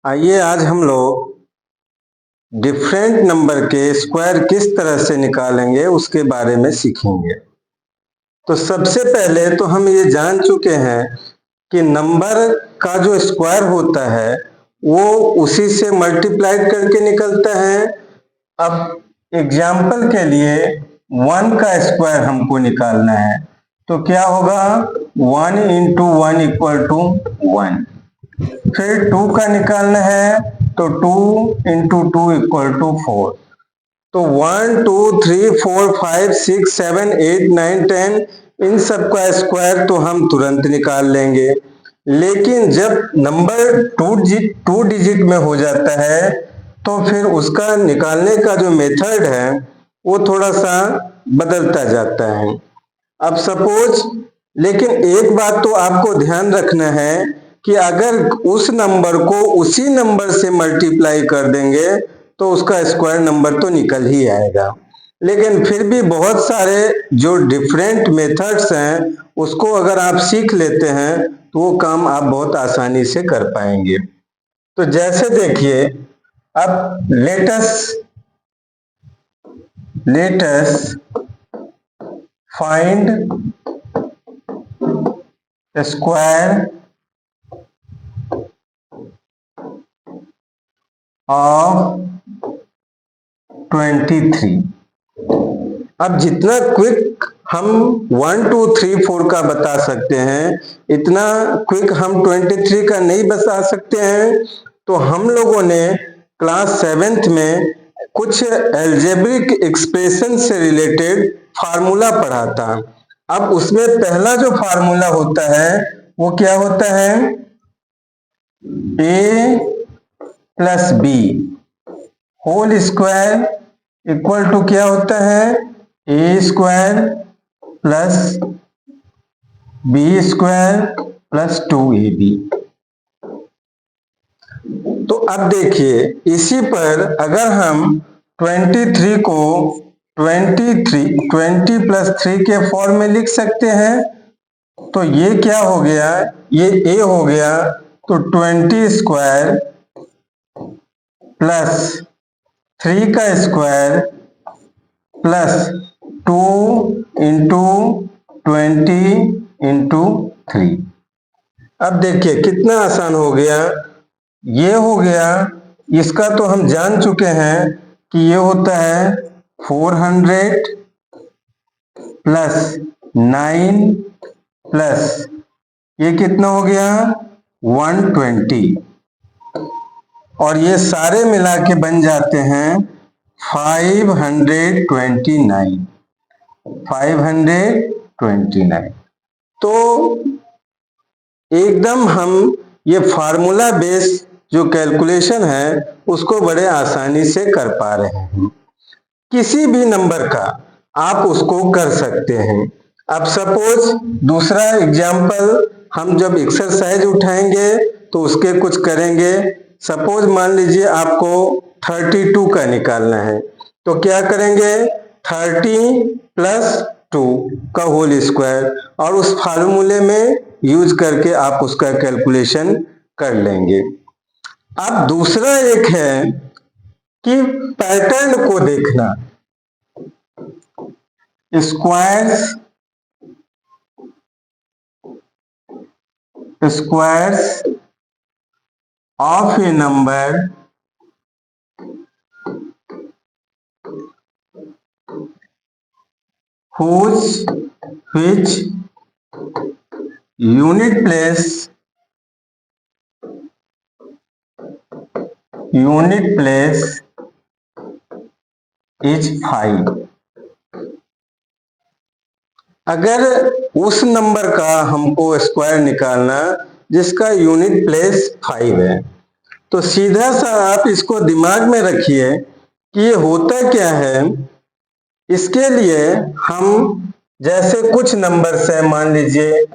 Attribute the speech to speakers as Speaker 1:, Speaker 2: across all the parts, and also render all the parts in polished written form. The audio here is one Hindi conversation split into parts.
Speaker 1: आइए आज हम लोग डिफरेंट नंबर के स्क्वायर किस तरह से निकालेंगे उसके बारे में सीखेंगे। तो सबसे पहले तो हम ये जान चुके हैं कि नंबर का जो स्क्वायर होता है वो उसी से मल्टीप्लाइड करके निकलता है। अब एग्जाम्पल के लिए 1 का स्क्वायर हमको निकालना है तो क्या होगा, 1 इंटू 1 इक्वल टू 1। फिर 2 का निकालना है तो 2 इंटू 2 इक्वल टू 4। तो 1 2 3 4 5 6 7 8 9 10 इन सब का स्क्वायर तो हम तुरंत निकाल लेंगे। लेकिन जब नंबर टू डिजिट में हो जाता है तो फिर उसका निकालने का जो मेथड है वो थोड़ा सा बदलता जाता है। अब सपोज, लेकिन एक बात तो आपको ध्यान रखना है कि अगर उस नंबर को उसी नंबर से मल्टीप्लाई कर देंगे तो उसका स्क्वायर नंबर तो निकल ही आएगा। लेकिन फिर भी बहुत सारे जो डिफरेंट मेथड्स हैं उसको अगर आप सीख लेते हैं तो वो काम आप बहुत आसानी से कर पाएंगे। तो जैसे देखिए, अब लेटस फाइंड स्क्वायर ऑफ 23। अब जितना क्विक हम 1 2 3 4 का बता सकते हैं इतना क्विक हम 23 का नहीं बता सकते हैं। तो हम लोगों ने क्लास 7th में कुछ एल्जेब्रिक एक्सप्रेशन से रिलेटेड फार्मूला पढ़ा था। अब उसमें पहला जो फार्मूला होता है वो क्या होता है, a plus B whole square equal to क्या होता है, A square plus B square plus 2ab। तो अब देखिए, इसी पर अगर हम 23 को 20 प्लस 3 के फॉर्म में लिख सकते हैं तो ये क्या हो गया, ये a हो गया। तो 20 स्क्वायर प्लस 3 का स्क्वायर प्लस 2 इंटू 20 इंटू 3। अब देखिए कितना आसान हो गया, ये हो गया। इसका तो हम जान चुके हैं कि ये होता है 400 प्लस 9 प्लस ये कितना हो गया 120, और ये सारे मिला के बन जाते हैं 529। तो एकदम हम ये फार्मूला बेस जो कैलकुलेशन है उसको बड़े आसानी से कर पा रहे हैं। किसी भी नंबर का आप उसको कर सकते हैं। अब सपोज दूसरा एग्जाम्पल, हम जब एक्सरसाइज उठाएंगे तो उसके कुछ करेंगे। सपोज मान लीजिए आपको 32 का निकालना है तो क्या करेंगे, 30 प्लस 2 का होल स्क्वायर, और उस फार्मूले में यूज करके आप उसका कैलकुलेशन कर लेंगे। अब दूसरा एक है कि पैटर्न को देखना। Squares of A number which unit place is 5। अगर उस नंबर का हमको स्क्वायर निकालना जिसका यूनिट प्लेस 5 है तो सीधा सा आप इसको दिमाग में रखिए कि ये होता क्या है। इसके लिए हम जैसे कुछ नंबर से, मान लीजिए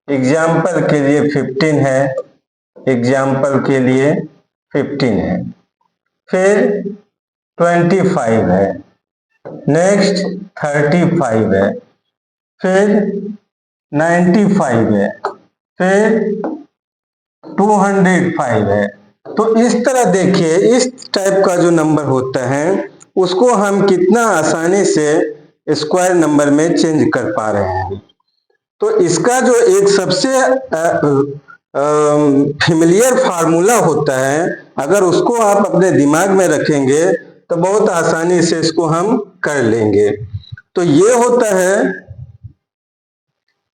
Speaker 1: एग्जाम्पल के लिए 15 है, एग्जाम्पल के लिए 15 है, फिर 25 है, नेक्स्ट 35 है, फिर 95 है, फिर 205 है, तो इस तरह देखिए, इस टाइप का जो नंबर होता है उसको हम कितना आसानी से स्क्वायर नंबर में चेंज कर पा रहे हैं। तो इसका जो एक सबसे फेमिलियर फार्मूला होता है, अगर उसको आप अपने दिमाग में रखेंगे तो बहुत आसानी से इसको हम कर लेंगे। तो ये होता है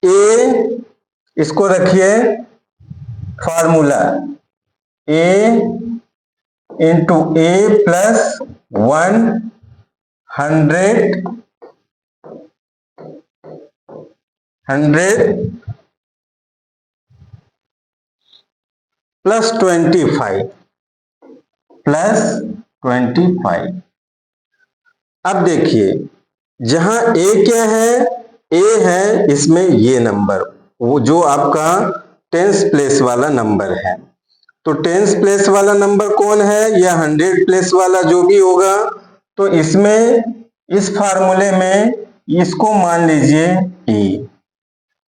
Speaker 1: ए, इसको रखिए फार्मूला ए इंटू ए प्लस 100 प्लस 25। अब देखिए, जहां ए क्या है, ए है इसमें ये नंबर, वो जो आपका टेंस प्लेस वाला नंबर है। तो टेंस प्लेस वाला नंबर कौन है, या 100 प्लेस वाला जो भी होगा। तो इसमें इस फार्मूले में इसको मान लीजिए ए।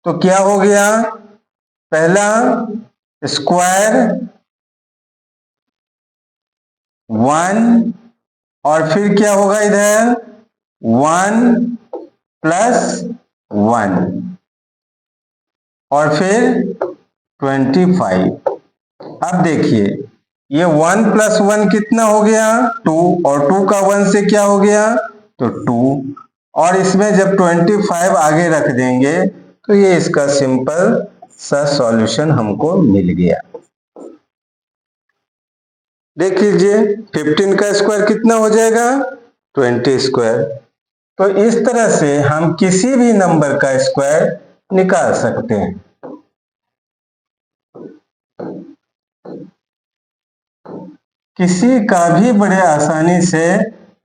Speaker 1: तो क्या हो गया, पहला स्क्वायर 1 और फिर क्या होगा इधर 1 प्लस 1 और फिर 25। अब देखिए, ये 1 प्लस 1 कितना हो गया 2, और 2 का 1 से क्या हो गया तो 2, और इसमें जब 25 आगे रख देंगे तो ये इसका सिंपल सा सॉल्यूशन हमको मिल गया। देख लीजिए, 15 का स्क्वायर कितना हो जाएगा 20 स्क्वायर। तो इस तरह से हम किसी भी नंबर का स्क्वायर निकाल सकते हैं। किसी का भी बड़े आसानी से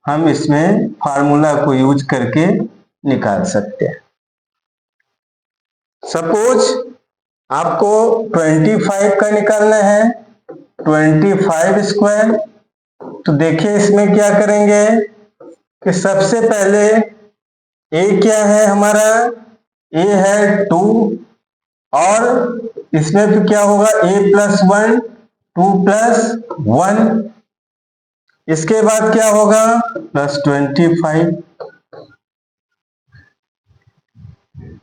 Speaker 1: हम इसमें फार्मूला को यूज करके निकाल सकते हैं। सपोज आपको 25 का निकालना है, 25 स्क्वायर। तो देखिए इसमें क्या करेंगे कि सबसे पहले ए क्या है हमारा, ए है 2, और इसमें फिर क्या होगा ए प्लस 1, 2 प्लस 1, इसके बाद क्या होगा प्लस 25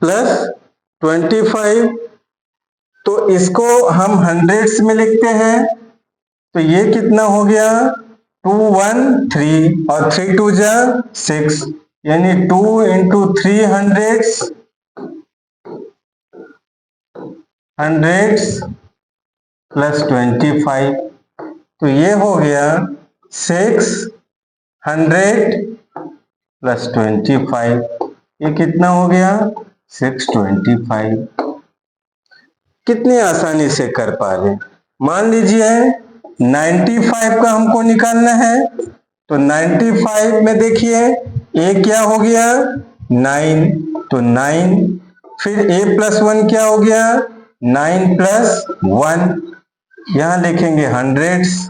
Speaker 1: प्लस 25। तो इसको हम हंड्रेड्स में लिखते हैं। तो ये कितना हो गया 2 1 3 और 3 2 जा 6, यानी 2 इंटू 3 हंड्रेड्स प्लस 25। तो ये हो गया 600 प्लस 25। ये कितना हो गया 625। कितनी आसानी से कर पा रहे। मान लीजिए 95 का हमको निकालना है। तो 95 में देखिए ए क्या हो गया 9, तो 9, फिर ए प्लस 1 क्या हो गया 9 प्लस 1, यहां लिखेंगे हंड्रेड्स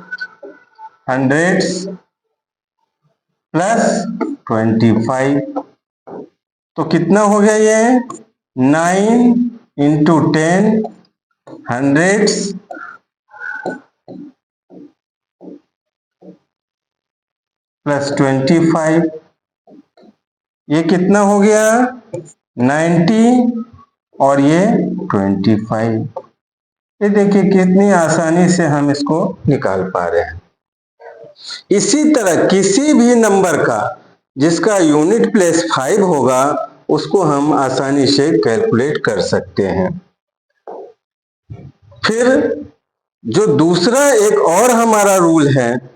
Speaker 1: प्लस 25। तो कितना हो गया ये 9 इंटू 10 हंड्रेड्स प्लस 25। ये कितना हो गया 90 और ये 25। ये देखिए कितनी आसानी से हम इसको निकाल पा रहे हैं। इसी तरह किसी भी नंबर का जिसका यूनिट प्लेस 5 होगा उसको हम आसानी से कैलकुलेट कर सकते हैं। फिर जो दूसरा एक और हमारा रूल है,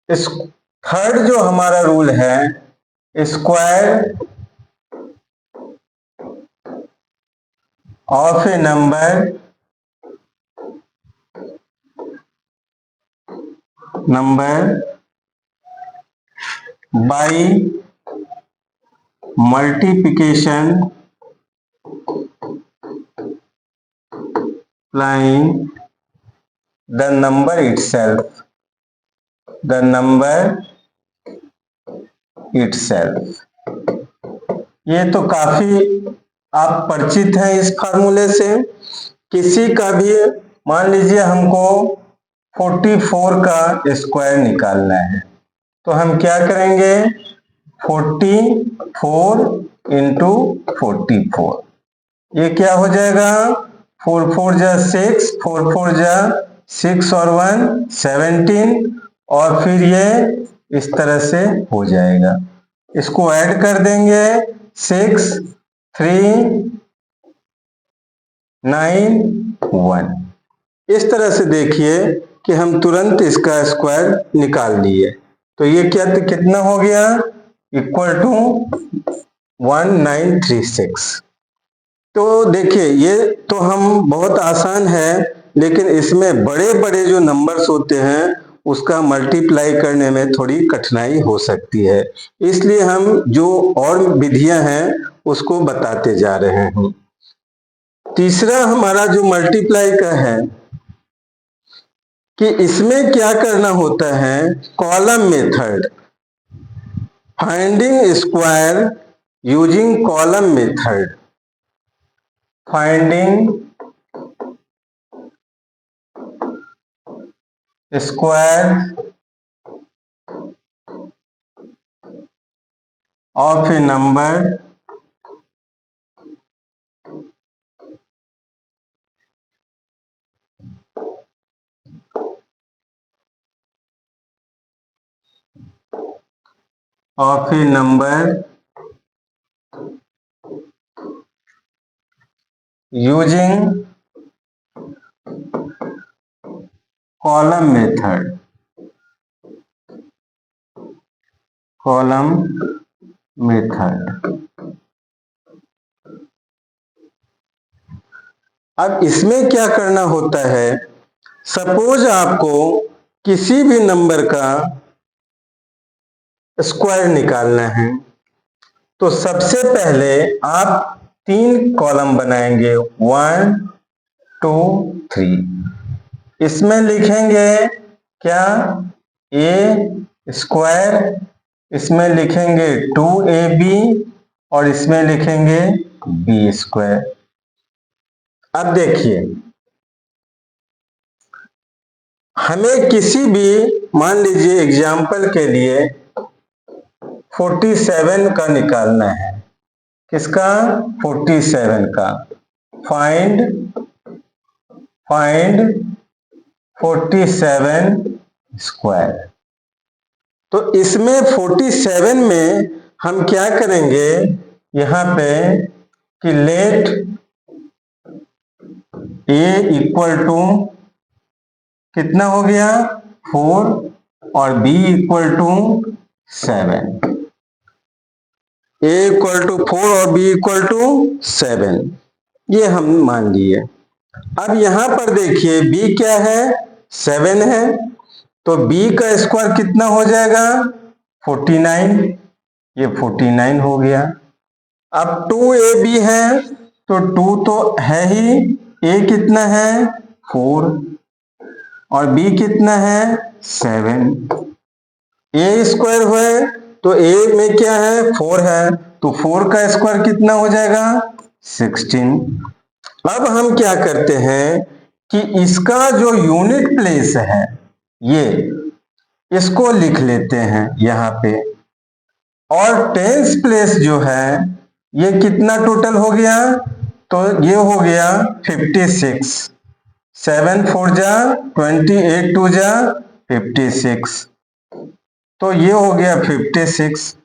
Speaker 1: इस थर्ड जो हमारा रूल है square of A number by multiplication applying the number itself, ये तो काफी आप परिचित हैं इस फार्मूले से। किसी का भी मान लीजिए हमको 44 का स्क्वायर निकालना है, तो हम क्या करेंगे 44 इंटू 44, ये क्या हो जाएगा 4 4 जा 6, 4 4 जा 6 और 1 17, और फिर ये इस तरह से हो जाएगा। इसको ऐड कर देंगे 6 3 9 1, इस तरह से देखिए कि हम तुरंत इसका स्क्वायर निकाल लिए। तो ये क्या कितना हो गया इक्वल टू 1936। तो देखिए ये तो हम बहुत आसान है, लेकिन इसमें बड़े बड़े जो नंबर्स होते हैं उसका मल्टीप्लाई करने में थोड़ी कठिनाई हो सकती है, इसलिए हम जो और विधियां हैं उसको बताते जा रहे हैं। तीसरा हमारा जो मल्टीप्लाई का है कि इसमें क्या करना होता है column method, finding square using column method, finding square of A number of a number using column method, column method। अब इसमें क्या करना होता है, सपोज आपको किसी भी नंबर का स्क्वायर निकालना है, तो सबसे पहले आप 3 कॉलम बनाएंगे 1 2 3। इसमें लिखेंगे क्या ए स्क्वायर, इसमें लिखेंगे 2ab और इसमें लिखेंगे बी स्क्वायर। अब देखिए हमें किसी भी मान लीजिए एग्जाम्पल के लिए 47 का निकालना है, किसका 47 का, फाइंड 47 स्क्वायर। तो इसमें 47 में हम क्या करेंगे यहाँ पे कि लेट ए इक्वल टू कितना हो गया 4 और B equal to 7, A equal to 4 और बी इक्वल टू 7, ये हम मान लिए। अब यहां पर देखिए b क्या है 7 है, तो b का स्क्वायर कितना हो जाएगा 49, ये 49 हो गया। अब 2ab है तो 2 तो है ही, a कितना है 4 और b कितना है 7, a स्क्वायर हुए तो a में क्या है 4 है, तो 4 का स्क्वायर कितना हो जाएगा 16। अब हम क्या करते हैं कि इसका जो यूनिट प्लेस है ये इसको लिख लेते हैं यहाँ पे, और टेंस प्लेस जो है ये कितना टोटल हो गया, तो ये हो गया 56, 7 4 जा 28 2 जा 56, तो ये हो गया 56।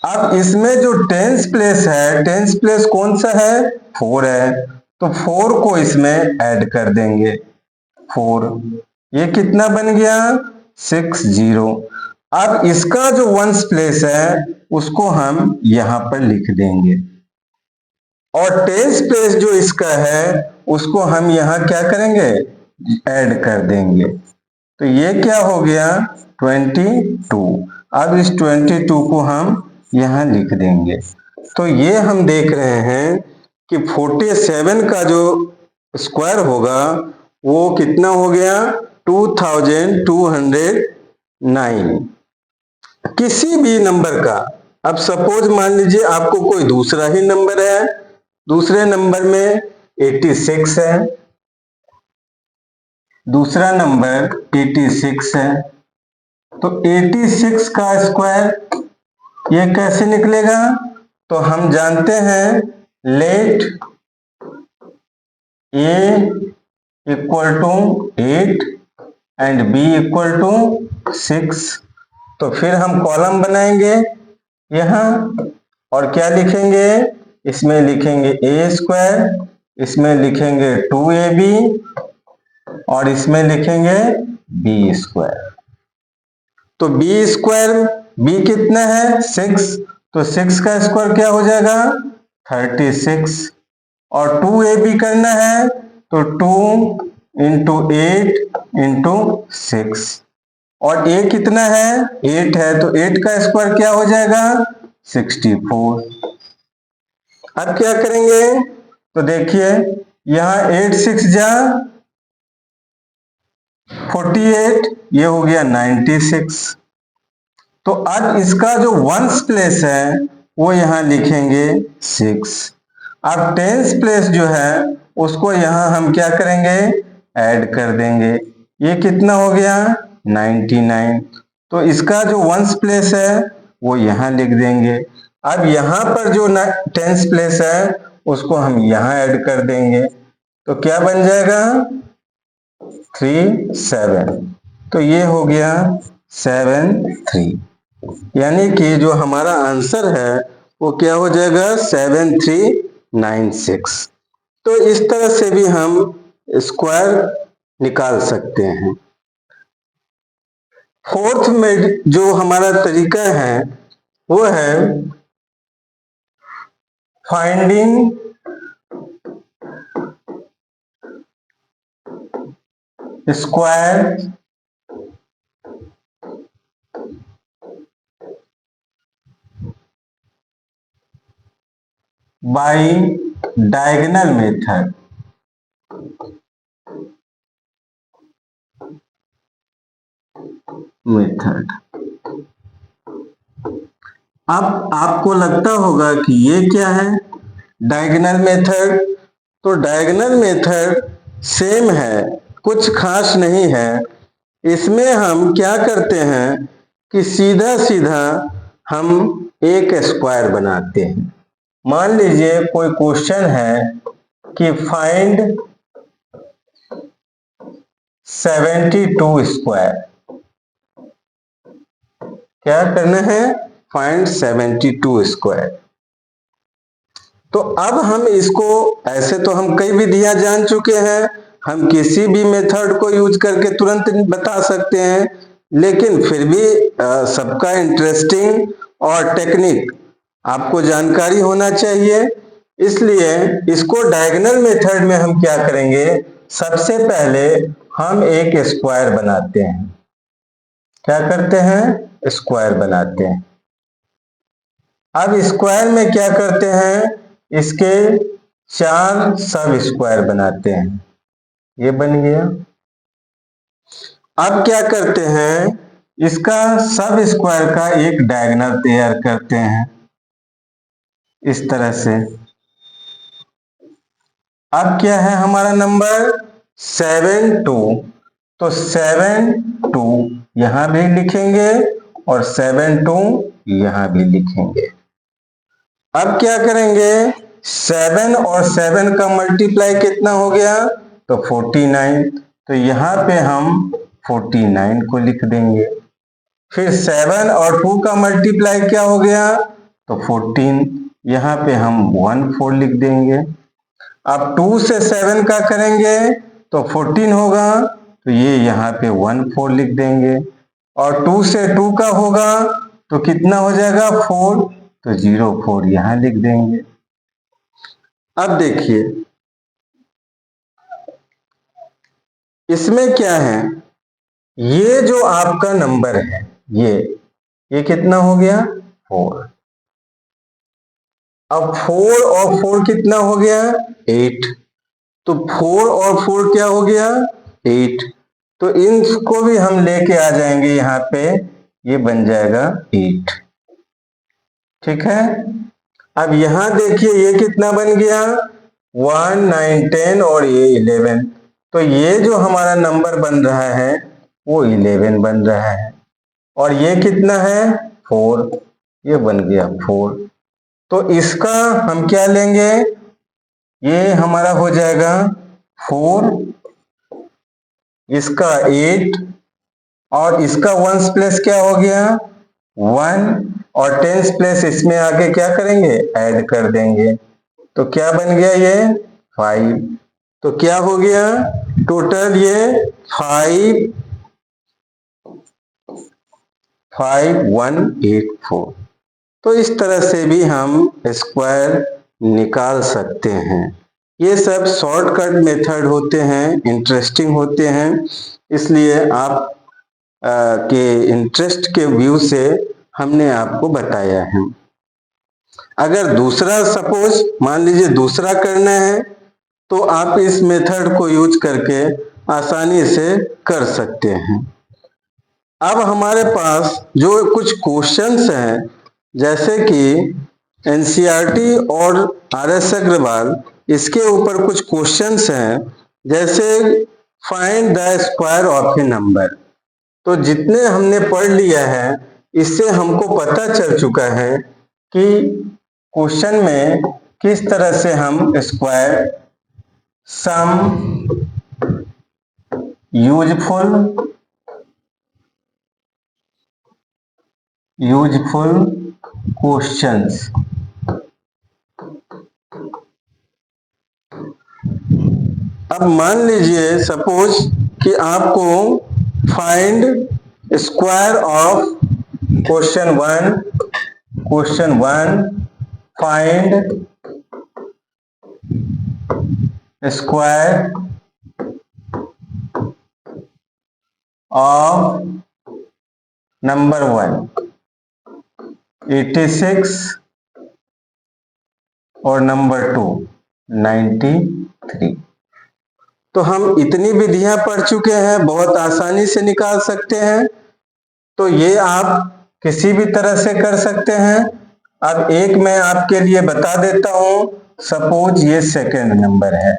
Speaker 1: अब इसमें जो टेंस प्लेस है, टेंस प्लेस कौन सा है 4 है, तो 4 को इसमें ऐड कर देंगे 4, ये कितना बन गया 60। अब इसका जो वंस प्लेस है उसको हम यहां पर लिख देंगे, और टेंस प्लेस जो इसका है उसको हम यहां क्या करेंगे ऐड कर देंगे, तो ये क्या हो गया 22। अब इस 22 को हम यहां लिख देंगे। तो ये हम देख रहे हैं कि 47 का जो स्क्वायर होगा वो कितना हो गया 2209। किसी भी नंबर का, अब सपोज मान लीजिए आपको कोई दूसरा ही नंबर है, दूसरे नंबर में 86 है, दूसरा नंबर 86 है। तो 86 का स्क्वायर ये कैसे निकलेगा? तो हम जानते हैं let a equal to 8 and b equal to 6। तो फिर हम कॉलम बनाएंगे यहाँ और क्या लिखेंगे? इसमें लिखेंगे a स्क्वायर, इसमें लिखेंगे 2ab और इसमें लिखेंगे b स्क्वायर। तो b स्क्वायर, b कितना है? 6, तो 6 का स्क्वायर क्या हो जाएगा? 36 और 2ab करना है तो 2 इंटू 8 इंटू 6 और a कितना है? 8 है, तो 8 का स्क्वायर क्या हो जाएगा? 64। अब क्या करेंगे? तो देखिए यहाँ 8 6 जा 48, ये हो गया 96। तो अब इसका जो वंस प्लेस है वो यहाँ लिखेंगे 6। अब टेंस प्लेस जो है उसको यहाँ हम क्या करेंगे? ऐड कर देंगे। ये कितना हो गया? 99। तो इसका जो वंस प्लेस है वो यहाँ लिख देंगे। अब यहाँ पर जो टेंस प्लेस है उसको हम यहाँ ऐड कर देंगे। तो क्या बन जाएगा? 3 7। तो ये हो गया 7 3, यानी कि जो हमारा आंसर है वो क्या हो जाएगा? 7396। तो इस तरह से भी हम स्क्वायर निकाल सकते हैं। फोर्थ में जो हमारा तरीका है वो है finding square by diagonal method. अब आपको लगता होगा कि ये क्या है? Diagonal method. तो डायगोनल मेथड सेम है, कुछ खास नहीं है। इसमें हम क्या करते हैं कि सीधा सीधा हम एक स्क्वायर बनाते हैं। मान लीजिए कोई क्वेश्चन है कि फाइंड 72 स्क्वायर। क्या करना है? Find 72 square. तो अब हम इसको, ऐसे तो हम कई विधियां जान चुके हैं, हम किसी भी मेथड को यूज करके तुरंत बता सकते हैं, लेकिन फिर भी सबका इंटरेस्टिंग और टेक्निक आपको जानकारी होना चाहिए। इसलिए इसको डायगोनल मेथड में हम क्या करेंगे? सबसे पहले हम एक स्क्वायर बनाते हैं। क्या करते हैं? स्क्वायर बनाते हैं। अब स्क्वायर में क्या करते हैं? इसके 4 सब स्क्वायर बनाते हैं। ये बन गया। अब क्या करते हैं? इसका सब स्क्वायर का एक डायगोनल तैयार करते हैं इस तरह से। अब क्या है हमारा नंबर? 7 2। तो 7 2 यहां भी लिखेंगे और 7 2 यहां भी लिखेंगे। अब क्या करेंगे? 7 और 7 का मल्टीप्लाई कितना हो गया? तो 49। तो यहाँ पे हम 49 को लिख देंगे। फिर 7 और 2 का मल्टीप्लाई क्या हो गया? तो 14। यहाँ पे हम 14 लिख देंगे। अब 2 से 7 का करेंगे तो 14 होगा, तो ये यहाँ पे 14 लिख देंगे। और 2 से 2 का होगा तो कितना हो जाएगा? 4, तो 04 यहां लिख देंगे। अब देखिए इसमें क्या है? ये जो आपका नंबर है ये कितना हो गया? 4। अब 4 और 4 कितना हो गया? 8। तो 4 और 4 क्या हो गया? 8। तो इनको भी हम लेके आ जाएंगे यहाँ पे, ये बन जाएगा 8। ठीक है। अब यहां देखिए ये कितना बन गया? 1 9 10 और ये 11। तो ये जो हमारा नंबर बन रहा है वो 11 बन रहा है, और ये कितना है 4, ये बन गया 4। तो इसका हम क्या लेंगे, ये हमारा हो जाएगा 4, इसका 8, और इसका वंस प्लेस क्या हो गया 1, और टेंस प्लेस इसमें आके क्या करेंगे ऐड कर देंगे। तो क्या बन गया ये 5। तो क्या हो गया टोटल ये 5184। तो इस तरह से भी हम स्क्वायर निकाल सकते हैं। ये सब शॉर्टकट मेथड होते हैं, इंटरेस्टिंग होते हैं, इसलिए आप के इंटरेस्ट के व्यू से हमने आपको बताया है। अगर दूसरा सपोज मान लीजिए दूसरा करना है तो आप इस मेथड को यूज करके आसानी से कर सकते हैं। अब हमारे पास जो कुछ क्वेश्चंस हैं, जैसे कि एनसीईआरटी और आरएस अग्रवाल, इसके ऊपर कुछ क्वेश्चंस हैं, जैसे find the square of A number. तो जितने हमने पढ़ लिया है इससे हमको पता चल चुका है कि क्वेश्चन में किस तरह से हम स्क्वायर, सम, यूजफुल क्वेश्चंस, अब मान लीजिए सपोज कि आपको find square of question 1 find square of number 1 86 और नंबर 2 93। तो हम इतनी विधियां पढ़ चुके हैं, बहुत आसानी से निकाल सकते हैं। तो ये आप किसी भी तरह से कर सकते हैं। अब एक मैं आपके लिए बता देता हूं, सपोज ये सेकंड नंबर है,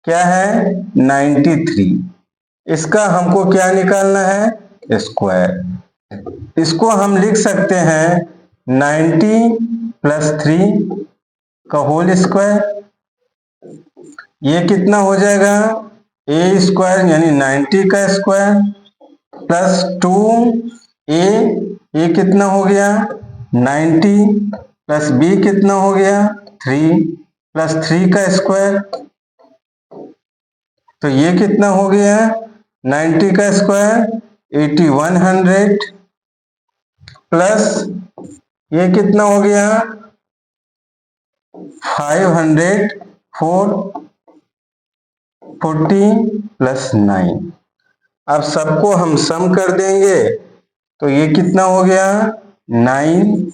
Speaker 1: क्या है 93। इसका हमको क्या निकालना है स्क्वायर। इसको हम लिख सकते हैं 90 + 3 का होल स्क्वायर। ये कितना हो जाएगा ए स्क्वायर यानी 90 का स्क्वायर प्लस 2a, ये कितना हो गया 90 प्लस b कितना हो गया 3 प्लस 3 का स्क्वायर। तो ये कितना हो गया 90 का स्क्वायर 8100 प्लस ये कितना हो गया 504 40 + 9। अब सबको हम सम कर देंगे तो ये कितना हो गया 9,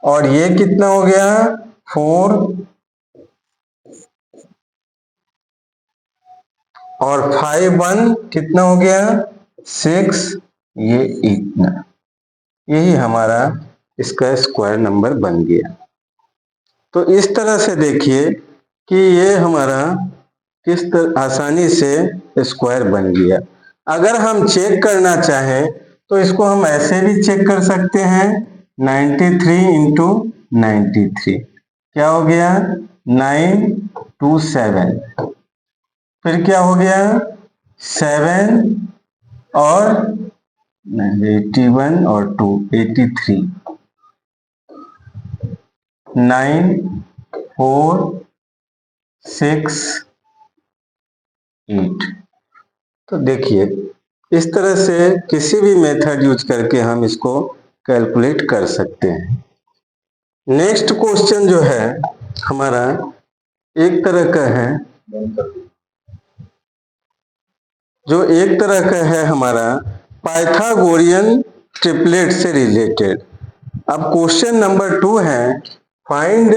Speaker 1: और ये कितना हो गया 4, और 5 1 कितना हो गया 6, ये इतना। यही हमारा इसका स्क्वायर नंबर बन गया। तो इस तरह से देखिए कि ये हमारा किस तरह आसानी से स्क्वायर बन गया। अगर हम चेक करना चाहें तो इसको हम ऐसे भी चेक कर सकते हैं 93 × 93, क्या हो गया 927, फिर क्या हो गया 7 और 81 और 2 83, 9 4 6 8। तो देखिए इस तरह से किसी भी मेथड यूज करके हम इसको कैलकुलेट कर सकते हैं। नेक्स्ट क्वेश्चन जो है हमारा एक तरह का है, जो एक तरह का है हमारा पाइथागोरियन ट्रिपलेट से रिलेटेड। अब क्वेश्चन नंबर 2 है find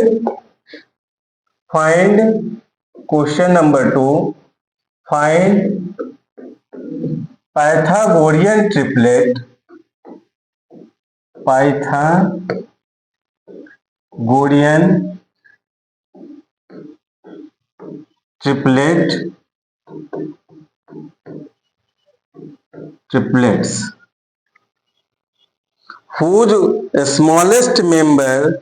Speaker 1: question number 2 find Pythagorean triplet triplets whose smallest member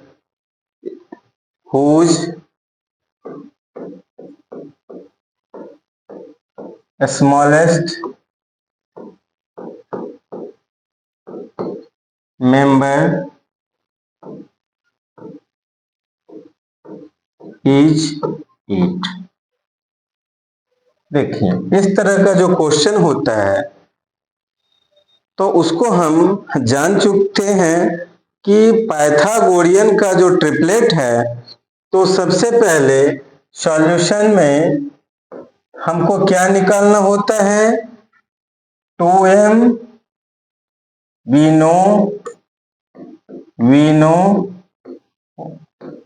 Speaker 1: is 8। देखिए, इस तरह का जो क्वेश्चन होता है तो उसको हम जान चुकते हैं कि पाइथागोरियन का जो ट्रिपलेट है, तो सबसे पहले सॉल्यूशन में हमको क्या निकालना होता है? 2m वी नो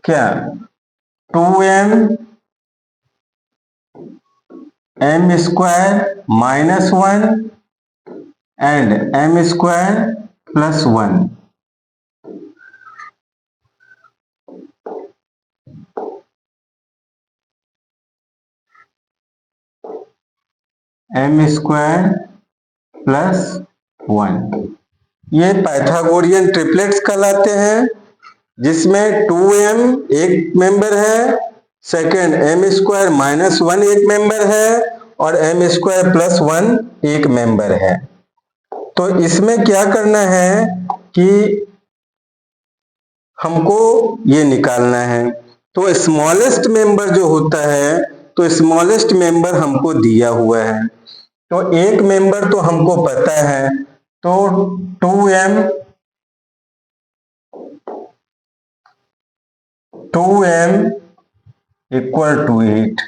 Speaker 1: क्या 2m m square minus 1 and m square plus 1। m square plus 1 ये पाइथागोरियन ट्रिपलेट्स कहलाते हैं, जिसमें 2m एक मेंबर है, सेकेंड m स्क्वायर माइनस 1 एक मेंबर है और m स्क्वायर प्लस 1 एक मेंबर है। तो इसमें क्या करना है कि हमको ये निकालना है। तो स्मॉलेस्ट मेंबर जो होता है, तो स्मॉलेस्ट मेंबर हमको दिया हुआ है, तो एक मेंबर तो हमको पता है, तो 2m इक्वल टू 8।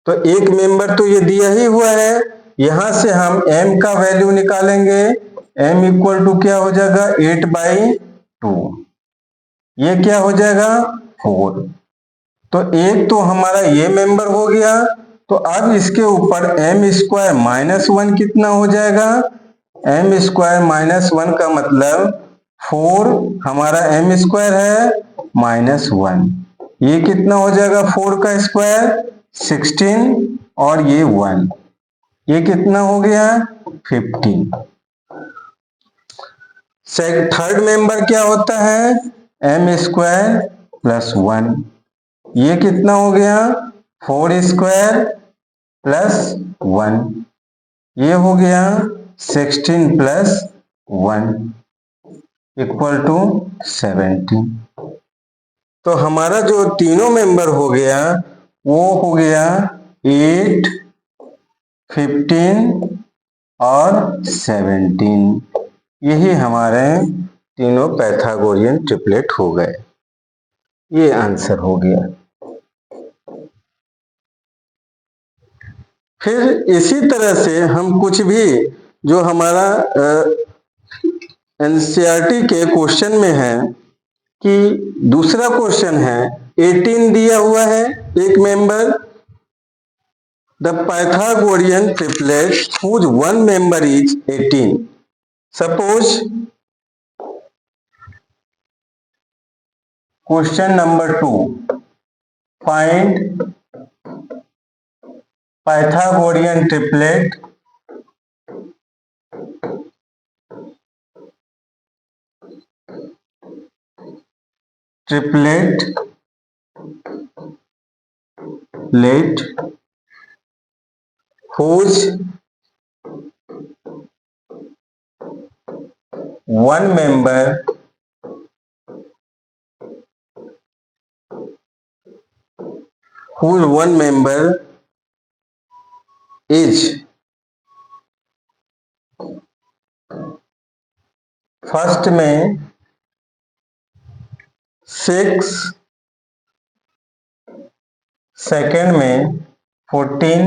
Speaker 1: तो एक मेंबर तो ये दिया ही हुआ है, यहां से हम m का वैल्यू निकालेंगे। m इक्वल टू क्या हो जाएगा? 8/2। ये क्या हो जाएगा? 4। तो एक तो हमारा ये मेंबर हो गया। तो अब इसके ऊपर m स्क्वायर माइनस 1 कितना हो जाएगा? m स्क्वायर माइनस 1 का मतलब 4 हमारा m स्क्वायर है माइनस 1। ये कितना हो जाएगा? 4 का स्क्वायर 16 और ये 1, ये कितना हो गया? 15। थर्ड मेंबर क्या होता है? m स्क्वायर प्लस 1, ये कितना हो गया? 4 स्क्वायर प्लस 1, ये हो गया 16 प्लस 1 इक्वल टू 17। तो हमारा जो तीनों मेंबर हो गया वो हो गया 8, 15 और 17। यही हमारे तीनों पाइथागोरियन ट्रिपलेट हो गए। ये आंसर हो गया। फिर इसी तरह से हम कुछ भी जो हमारा एनसीईआरटी के क्वेश्चन में है कि दूसरा क्वेश्चन है 18 दिया हुआ है एक member, the Pythagorean triplet whose one member is 18। Suppose question number 2, find Pythagorean triplet whose one member is first में 6, सेकेंड में 14,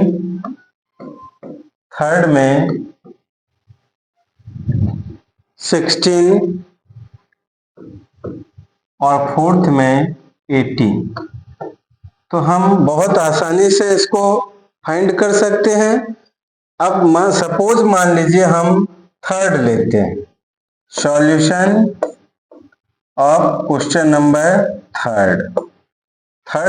Speaker 1: थर्ड में 16 और फोर्थ में 18। तो हम बहुत आसानी से इसको फाइंड कर सकते हैं। अब सपोज मान लीजिए हम थर्ड लेते हैं, solution of question number third.